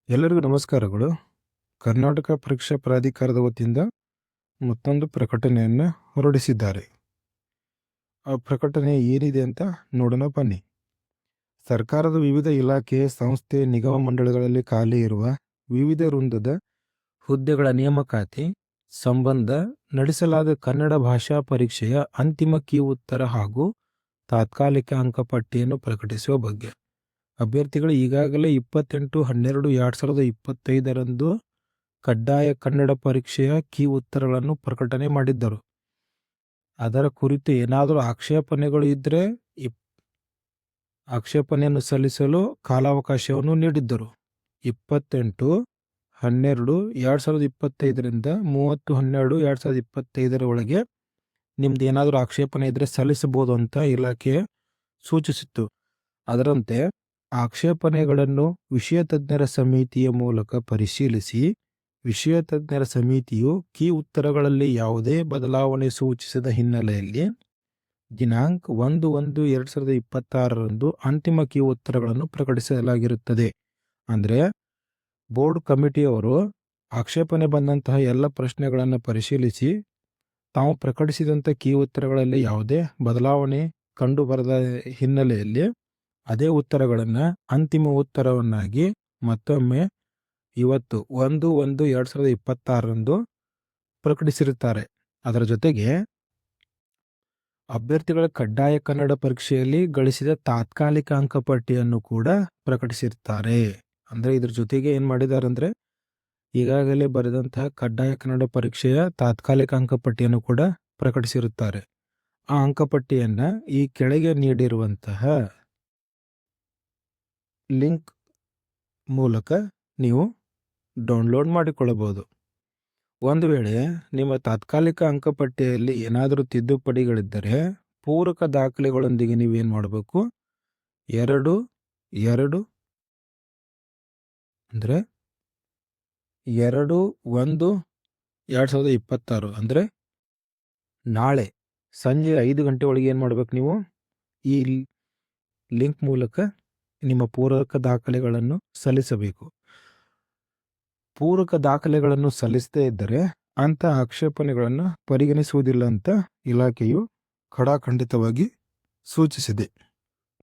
ಎಲ್ಲರಿಗೂ ನಮಸ್ಕಾರಗಳು. ಕರ್ನಾಟಕ ಪರೀಕ್ಷಾ ಪ್ರಾಧಿಕಾರದ ವತಿಯಿಂದ ಮತ್ತೊಂದು ಪ್ರಕಟಣೆಯನ್ನು ಹೊರಡಿಸಿದ್ದಾರೆ. ಆ ಪ್ರಕಟಣೆ ಏನಿದೆ ಅಂತ ನೋಡೋಣ ಬನ್ನಿ. ಸರ್ಕಾರದ ವಿವಿಧ ಇಲಾಖೆ, ಸಂಸ್ಥೆ, ನಿಗಮ ಮಂಡಳಿಗಳಲ್ಲಿ ಖಾಲಿ ಇರುವ ವಿವಿಧ ವೃಂದದ ಹುದ್ದೆಗಳ ನೇಮಕಾತಿ ಸಂಬಂಧ ನಡೆಸಲಾದ ಕನ್ನಡ ಭಾಷಾ ಪರೀಕ್ಷೆಯ ಅಂತಿಮ ಕೀ ಉತ್ತರ ಹಾಗೂ ತಾತ್ಕಾಲಿಕ ಅಂಕಪಟ್ಟಿಯನ್ನು ಪ್ರಕಟಿಸುವ ಬಗ್ಗೆ ಅಭ್ಯರ್ಥಿಗಳು ಈಗಾಗಲೇ 28/12/2025 ಕಡ್ಡಾಯ ಕನ್ನಡ ಪರೀಕ್ಷೆಯ ಕೀ ಉತ್ತರಗಳನ್ನು ಪ್ರಕಟಣೆ ಮಾಡಿದ್ದರು. ಅದರ ಕುರಿತು ಏನಾದರೂ ಆಕ್ಷೇಪಣೆಗಳು ಇದ್ದರೆ ಆಕ್ಷೇಪಣೆಯನ್ನು ಸಲ್ಲಿಸಲು ಕಾಲಾವಕಾಶವನ್ನು ನೀಡಿದ್ದರು. 28/12/2025 30/12/2025 ಒಳಗೆ ನಿಮ್ದು ಏನಾದರೂ ಆಕ್ಷೇಪಣೆ ಇದ್ದರೆ ಸಲ್ಲಿಸಬಹುದು ಅಂತ ಇಲಾಖೆ ಸೂಚಿಸಿತ್ತು. ಅದರಂತೆ ಆಕ್ಷೇಪಣೆಗಳನ್ನು ವಿಷಯ ತಜ್ಞರ ಸಮಿತಿಯ ಮೂಲಕ ಪರಿಶೀಲಿಸಿ ವಿಷಯ ತಜ್ಞರ ಸಮಿತಿಯು ಕೀ ಉತ್ತರಗಳಲ್ಲಿ ಯಾವುದೇ ಬದಲಾವಣೆ ಸೂಚಿಸಿದ ಹಿನ್ನೆಲೆಯಲ್ಲಿ ದಿನಾಂಕ 1/1/2026 ಅಂತಿಮ ಕೀ ಉತ್ತರಗಳನ್ನು ಪ್ರಕಟಿಸಲಾಗಿರುತ್ತದೆ. ಅಂದರೆ ಬೋರ್ಡ್ ಕಮಿಟಿಯವರು ಆಕ್ಷೇಪಣೆ ಬಂದಂತಹ ಎಲ್ಲ ಪ್ರಶ್ನೆಗಳನ್ನು ಪರಿಶೀಲಿಸಿ ತಾವು ಪ್ರಕಟಿಸಿದಂಥ ಕೀ ಉತ್ತರಗಳಲ್ಲಿ ಯಾವುದೇ ಬದಲಾವಣೆ ಕಂಡು ಬರದ ಹಿನ್ನೆಲೆಯಲ್ಲಿ ಅದೇ ಉತ್ತರಗಳನ್ನು ಅಂತಿಮ ಉತ್ತರವನ್ನಾಗಿ ಮತ್ತೊಮ್ಮೆ ಇವತ್ತು 1/1/2026 ಪ್ರಕಟಿಸಿರುತ್ತಾರೆ. ಅದರ ಜೊತೆಗೆ ಅಭ್ಯರ್ಥಿಗಳ ಕಡ್ಡಾಯ ಕನ್ನಡ ಪರೀಕ್ಷೆಯಲ್ಲಿ ಗಳಿಸಿದ ತಾತ್ಕಾಲಿಕ ಅಂಕಪಟ್ಟಿಯನ್ನು ಕೂಡ ಪ್ರಕಟಿಸಿರ್ತಾರೆ. ಅಂದರೆ ಇದ್ರ ಜೊತೆಗೆ ಏನು ಮಾಡಿದ್ದಾರೆ ಅಂದರೆ ಈಗಾಗಲೇ ಬರೆದಂತಹ ಕಡ್ಡಾಯ ಕನ್ನಡ ಪರೀಕ್ಷೆಯ ತಾತ್ಕಾಲಿಕ ಅಂಕಪಟ್ಟಿಯನ್ನು ಕೂಡ ಪ್ರಕಟಿಸಿರುತ್ತಾರೆ. ಆ ಅಂಕಪಟ್ಟಿಯನ್ನು ಈ ಕೆಳಗೆ ನೀಡಿರುವಂತಹ ಲಿಂಕ್ ಮೂಲಕ ನೀವು ಡೌನ್ಲೋಡ್ ಮಾಡಿಕೊಳ್ಳಬಹುದು. ಒಂದು ವೇಳೆ ನಿಮ್ಮ ತಾತ್ಕಾಲಿಕ ಅಂಕಪಟ್ಟಿಯಲ್ಲಿ ಏನಾದರೂ ತಿದ್ದುಪಡಿಗಳಿದ್ದರೆ ಪೂರಕ ದಾಖಲೆಗಳೊಂದಿಗೆ ನೀವೇನು ಮಾಡಬೇಕು, 2/2 ಅಂದರೆ 2/1/2026 ಅಂದರೆ ನಾಳೆ ಸಂಜೆ 5 ಗಂಟೆ ಒಳಗೆ ಏನು ಮಾಡಬೇಕು, ನೀವು ಈ ಲಿಂಕ್ ಮೂಲಕ ನಿಮ್ಮ ಪೂರಕ ದಾಖಲೆಗಳನ್ನು ಸಲ್ಲಿಸಬೇಕು. ಪೂರಕ ದಾಖಲೆಗಳನ್ನು ಸಲ್ಲಿಸದೇ ಇದ್ದರೆ ಅಂಥ ಆಕ್ಷೇಪಣೆಗಳನ್ನು ಪರಿಗಣಿಸುವುದಿಲ್ಲ ಅಂತ ಇಲಾಖೆಯು ಖಡಾಖಂಡಿತವಾಗಿ ಸೂಚಿಸಿದೆ.